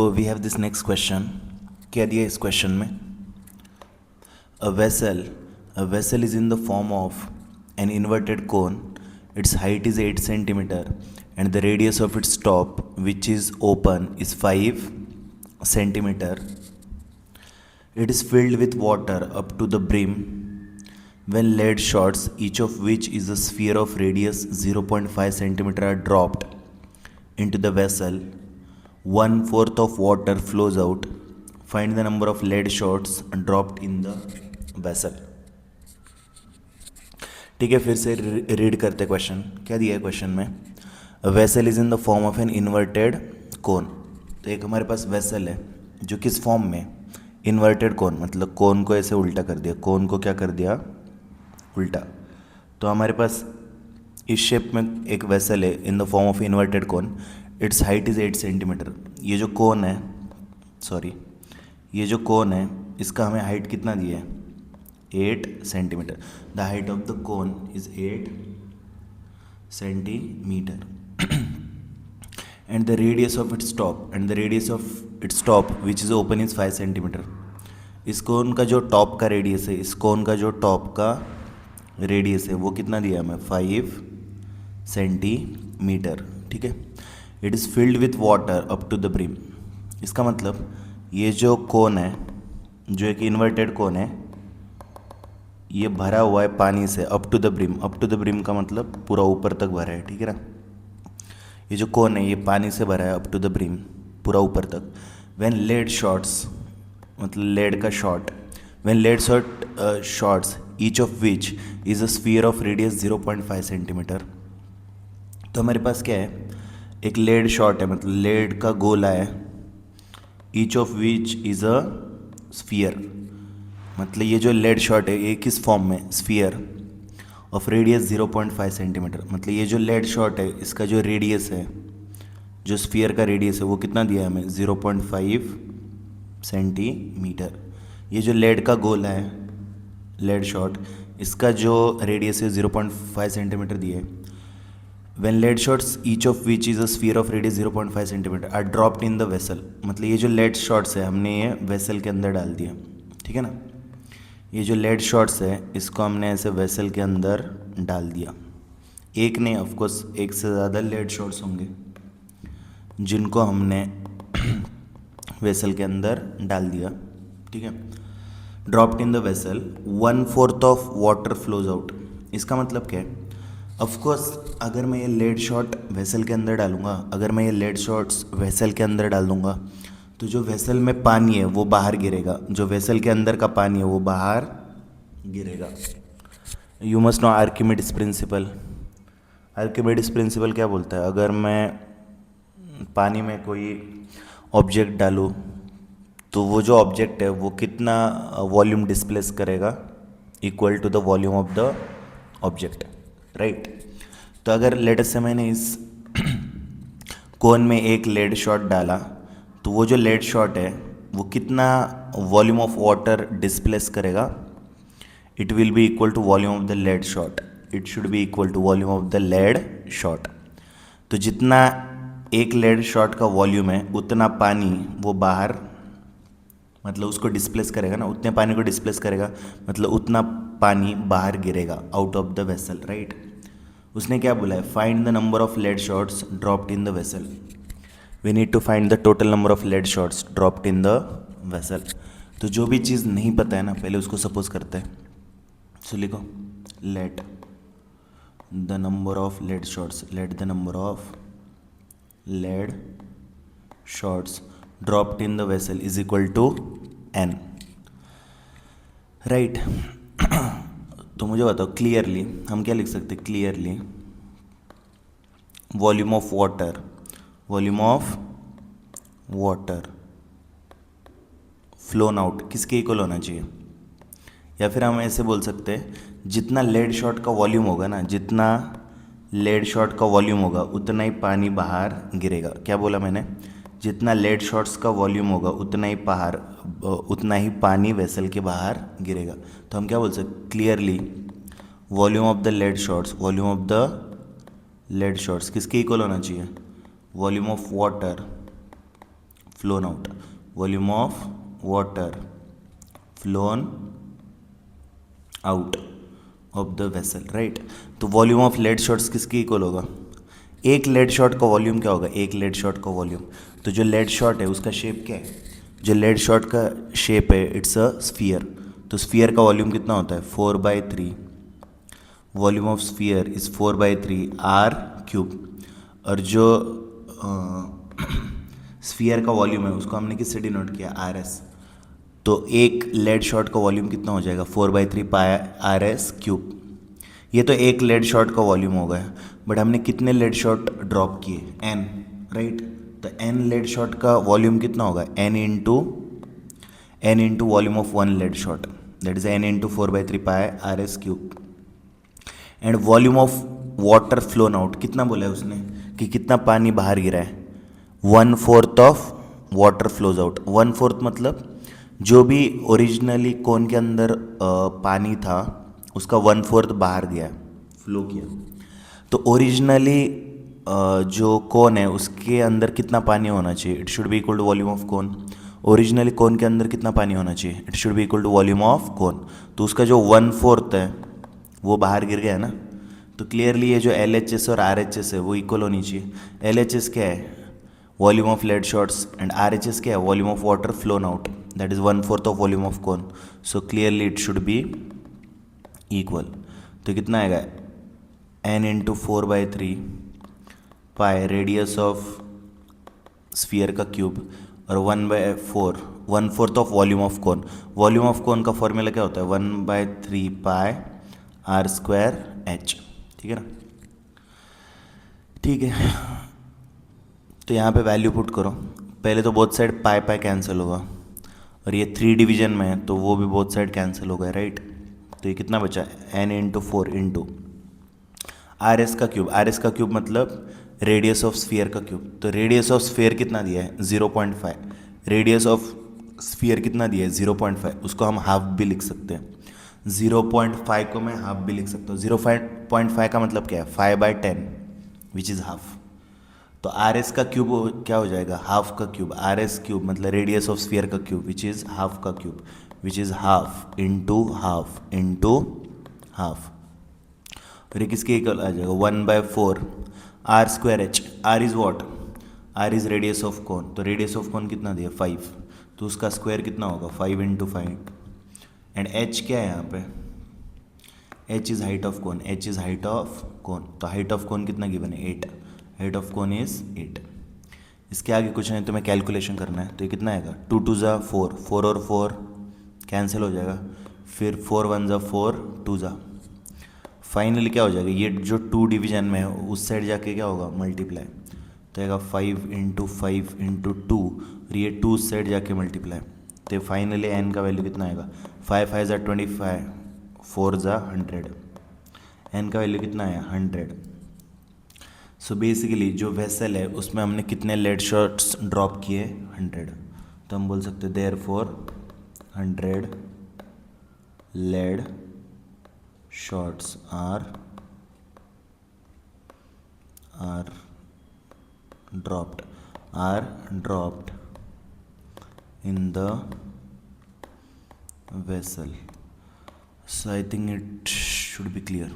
So we have this next question. क्या दिया इस क्वेश्चन में? A vessel is in the form of an inverted cone. Its height is 8 centimeter and the radius of its top, which is open, is 5 centimeter. It is filled with water up to the brim. When lead shots, each of which is a sphere of radius 0.5 centimeter, are dropped into the vessel, 1/4 of water flows out. Find the number of lead shots dropped in the vessel. ठीक है, फिर से read करते question. क्या दिया है question में? Vessel is in the form of an inverted कोन. तो एक हमारे पास वेसल है जो किस फॉर्म में? इन्वर्टेड कोन, मतलब कोन को ऐसे उल्टा कर दिया. कोन को क्या कर दिया? उल्टा. तो हमारे पास इस शेप में एक वेसल है in the form of inverted cone. It's height is 8 centimetre. ये जो कोन है, ये जो कोन है, इसका हमें हाइट कितना दिया है? 8 centimetre. The height of the cone is 8 centimetre and the radius of its top which is open is 5 centimetre. इस कोन का जो टॉप का रेडियस है, इस कोन का जो टॉप का रेडियस है वो कितना दिया हमें? 5 सेंटीमीटर. ठीक है. It is filled with water up to the brim. इसका मतलब ये जो कोन है, जो एक इन्वर्टेड कोन है, ये भरा हुआ है पानी से up to the brim. Up to the brim का मतलब पूरा ऊपर तक भरा है. ठीक है ना. ये जो कोन है ये पानी से भरा है अप टू द ब्रिम, पूरा ऊपर तक. व्हेन लेड शॉट्स, मतलब लेड का shot, when lead shots each of which is a sphere of radius 0.5 centimetre. तो हमारे पास क्या है? एक लेड शॉट है, मतलब लेड का गोला है. Each of which is a sphere, मतलब ये जो लेड शॉट है ये किस फॉर्म में? Sphere of radius 0.5 centimetre. मतलब ये जो लेड शॉट है इसका जो रेडियस है, जो स्फीयर का रेडियस है वो कितना दिया है हमें? 0.5 सेंटीमीटर. ये जो लेड का गोला है, लेड शॉट, इसका जो रेडियस है 0.5 सेंटीमीटर दिया है. When lead shots, each of which is a sphere of radius 0.5 centimetre, are dropped in the vessel. मतलब ये जो लेड शॉट्स है हमने ये वेसल के अंदर डाल दिया. ठीक है ना. ये जो लेड शॉट्स है इसको हमने ऐसे वेसल के अंदर डाल दिया. एक नहीं, ऑफकोर्स एक से ज़्यादा लेड शॉट्स होंगे जिनको हमने वेसल के अंदर डाल दिया. ठीक है. Dropped in the vessel, 1/4 of water flows out. इसका मतलब क्या है? ऑफकोर्स अगर मैं ये लेड शॉट वेसल के अंदर डालूंगा, अगर मैं ये लेड शॉट्स वेसल के अंदर डाल दूंगा तो जो वेसल में पानी है वो बाहर गिरेगा. जो वेसल के अंदर का पानी है वो बाहर गिरेगा. You must know Archimedes principal. Archimedes principal क्या बोलता है? अगर मैं पानी में कोई ऑब्जेक्ट डालूँ तो वो जो ऑब्जेक्ट है वो कितना वॉल्यूम डिस्प्लेस करेगा? Equal to the volume of the object. Right. तो अगर लेट से मैंने इस कोन में एक लेड शॉट डाला तो वो जो लेड शॉट है वो कितना वॉल्यूम ऑफ वाटर डिस्प्लेस करेगा? It will be equal to volume of the lead shot. It should be equal to volume of the lead shot. तो जितना एक लेड शॉट का वॉल्यूम है उतना पानी वो बाहर, मतलब उसको डिस्प्लेस करेगा ना, उतने पानी को डिस्प्लेस करेगा, मतलब उतना पानी बाहर गिरेगा out of the vessel. Right. उसने क्या बोला है? Find the number of lead shots dropped in the vessel. We need to find the total number of lead shots dropped in the vessel. तो जो भी चीज़ नहीं पता है ना, पहले उसको सपोज करते हैं. सो लिखो, let the number of lead shots, let the number of lead shots dropped in the vessel is equal to n. Right. तो मुझे बताओ क्लियरली हम क्या लिख सकते हैं? Clearly volume of water flown out किसके इक्वल होना चाहिए? या फिर हम ऐसे बोल सकते हैं, जितना लेड शॉट का वॉल्यूम होगा ना, जितना लेड शॉट का वॉल्यूम होगा उतना ही पानी बाहर गिरेगा. क्या बोला मैंने? जितना लेड शॉट्स का वॉल्यूम होगा उतना ही पानी वेसल के बाहर गिरेगा. तो हम क्या बोल सकते? Clearly volume of the lead shots किसके इक्वल होना चाहिए? Volume of water flown out, volume of water flown out of the vessel, right? तो वॉल्यूम ऑफ लेड शॉट्स किसके इक्वल होगा? एक लेड शॉट का वॉल्यूम क्या होगा? एक लेड शॉट का वॉल्यूम, तो जो लेड शॉट है उसका शेप क्या है? जो लेड शॉट का शेप है इट्स अ स्फीयर, तो स्फीयर का वॉल्यूम कितना होता है? 4/3, volume of sphere is 4/3 r cube. और जो स्फीयर का वॉल्यूम है उसको हमने किससे डिनोट किया? R S. तो एक लेड शॉट का वॉल्यूम कितना हो जाएगा? 4/3 पाई आर एस क्यूब। ये तो एक लेड शॉट का वॉल्यूम हो गया, बट हमने कितने लेड शॉट ड्रॉप किए? N, right? तो एन लेड शॉट का वॉल्यूम कितना होगा? N into volume of one lead shot, that is n into 4/3 pi r s cube. And volume of water flown out कितना बोला है उसने कि कितना पानी बाहर गिरा है? 1/4 ऑफ वाटर फ्लोज आउट। 1/4 मतलब जो भी ओरिजिनली कोन के अंदर पानी था उसका 1/4 बाहर गया, फ्लो किया। तो ओरिजिनली जो कोन है उसके अंदर कितना पानी होना चाहिए? It should be equal to volume of cone. Originally cone के अंदर कितना पानी होना चाहिए? It should be equal to volume of cone. तो उसका जो 1/4 है वो बाहर गिर गया ना, तो क्लियरली ये जो LHS और RHS है वो इक्वल होनी चाहिए। LHS क्या है? Volume of lead shots, and RHS क्या है? Volume of water flown out, that is 1/4 of volume of cone. So clearly it should be equal. तो कितना आएगा? n into 4/3 pi radius of sphere का क्यूब और 1/4 of volume of cone. Volume of cone का formula क्या होता है? 1/3 पाई are square H, ठीक है ना? ठीक है, तो यहाँ पे वैल्यू पुट करो। पहले तो बोथ साइड पाई पाई कैंसिल होगा, और ये 3 डिवीजन में है तो वो भी बोथ साइड कैंसिल हो गए, राइट? तो ये कितना बचा? n into 4 into are s का क्यूब। आर एस का क्यूब मतलब रेडियस ऑफ स्फीयर का क्यूब। तो रेडियस ऑफ स्फीयर कितना दिया है? 0.5। रेडियस ऑफ स्फीयर कितना दिया है? 0.5। उसको हम हाफ भी लिख सकते हैं। 0.5 को मैं हाफ भी लिख सकता हूँ। 0.5 का मतलब क्या है? 5/10 विच इज़ हाफ। तो आर एस का क्यूब क्या हो जाएगा? हाफ का क्यूब। आर एस क्यूब मतलब रेडियस ऑफ स्फीयर का क्यूब विच इज़ हाफ का cube, which is half into half. और ये किसके इक्वल आ जाएगा? 1/4 r square h. R is what? R is radius of cone. तो रेडियस ऑफ कोन कितना दिया? 5, तो उसका स्क्वायर कितना होगा? 5 इंटू 5। एंड एच क्या है यहाँ पे? H is height of cone. H is height of cone, तो हाइट ऑफ कोन कितना गिवन है? 8। Height of cone is 8। इसके आगे कुछ नहीं, तुम्हें कैलकुलेशन करना है। तो ये कितना आएगा? 2 2 ज़ा 4, 4 और 4 कैंसिल हो जाएगा, फिर 4 1 ज़ा 4, 2 ज़ा। फाइनली क्या हो जाएगा? ये जो 2 डिवीजन में है उस साइड जाके क्या होगा? मल्टीप्लाई। तो आएगा 5 इंटू 5 इंटू 2, और ये 2 उस साइड जाके मल्टीप्लाई। तो फाइनली n का वैल्यू कितना आएगा? 5 5 ज़ा 25, 4 ज़ा 100। n का वैल्यू कितना आया? 100। सो बेसिकली जो वेसल है उसमें हमने कितने लेड शॉट्स ड्रॉप किए? 100। तो हम बोल सकते therefore 100 lead shots are dropped in the vessel. So I think it should be clear.